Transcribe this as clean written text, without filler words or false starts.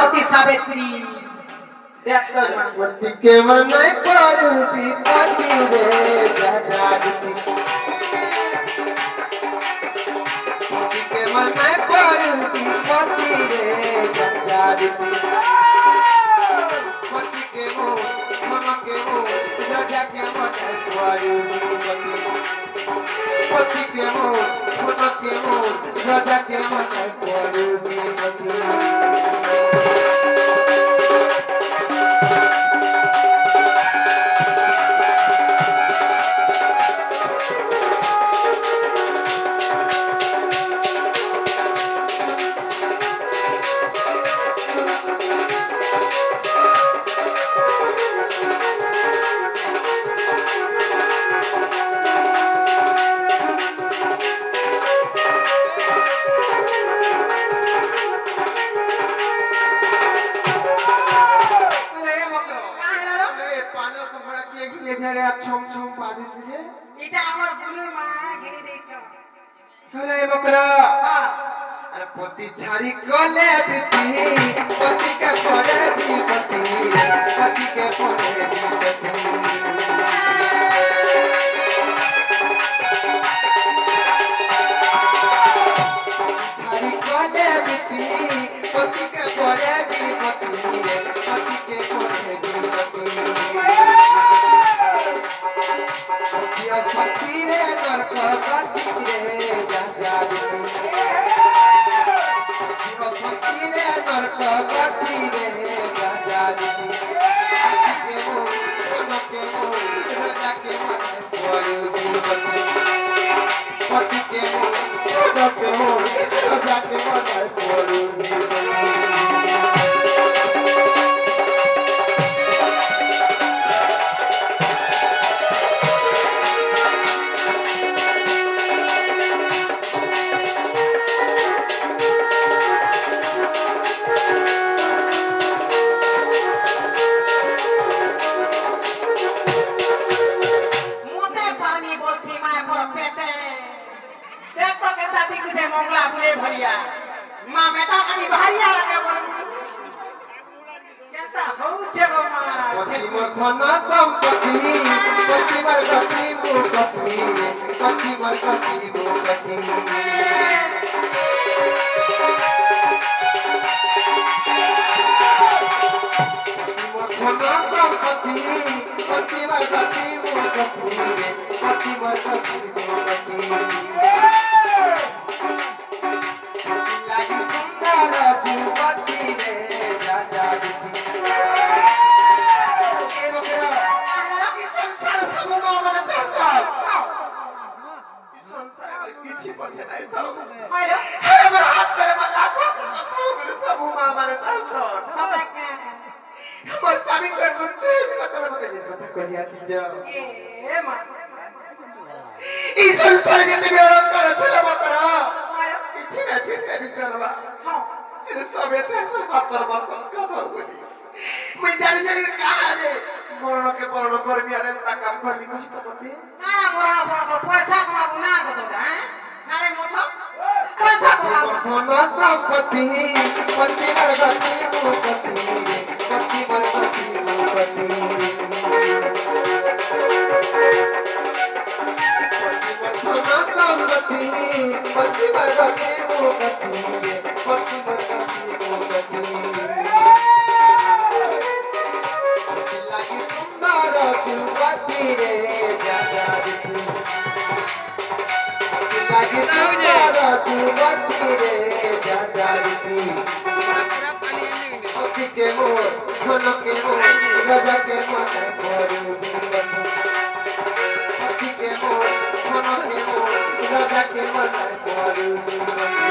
সতী সাবিত্রী পতি কে মনে পড়ুতি পতি রে জাজাগতি পতি কে মনে পড়ুতি পতি রে জাজাগতি পতি কে মন কে রাজা কে মনে পড়ুতি পতি কে মন কে রাজা কে মনে পড়ুতি পতি ছম ছম বাজুছে যে এটা আমার বুড়ি মা ঘিরে দিয়েছে আরে বকরা আর পতি ছাড়ি গলে বিতি পতি কে পড়ে বিপতি পতি কে পড়ে বিপতি ছাড়ি গলে বিতি পতি কে পড়ে বিপতি পতি কে পড়ে বিপতি पति रे नरक गति रे जाजागति पति रे नरक गति रे जाजागति के मो राजा के मन पड़ुती पति के मो राजा के मन पड़ुती माँ बेटा कनी भारिया लगे बोल केता होउछे गो माँ पति मथन संपत्ति पति मरकति मुकति पति मरकति मुकति मथन संपत्ति पति मरकति मुकति पति मरकति मुकति किछि पछे नै त हेलो अरे मोर हाथ करे म लाखो के त बोले सब मा माने चलतो सदा के मोर चाबी कर मुते करते मते जे कथा कहिया ति जा ए माँ ई संसार जते बेरम कर छले बतर हेलो किछि नै फिरे बिचरबा हां ये सब एते सब बातर बातर कथा बोली मैं जाने जाने कहा रे मरण के मरण करमी आले ता काम करमी कहि त मते काना मरण पर कर पैसा कमाबो ना कतो हैं नारे मोठो पैसा कमाबो धन संपत्ति पति मरगति मुकति पति मरगति मुकति धन संपत्ति पति मरगति मुकति पति मरगति मुकति लागी सुंदर जुवती रे जाजागति लागी सुंदर जुवती रे जाजागति पति के मोर धन के मोर राजा के मन पड़ुती पति के मोर धन के मोर राजा के मन पड़ुती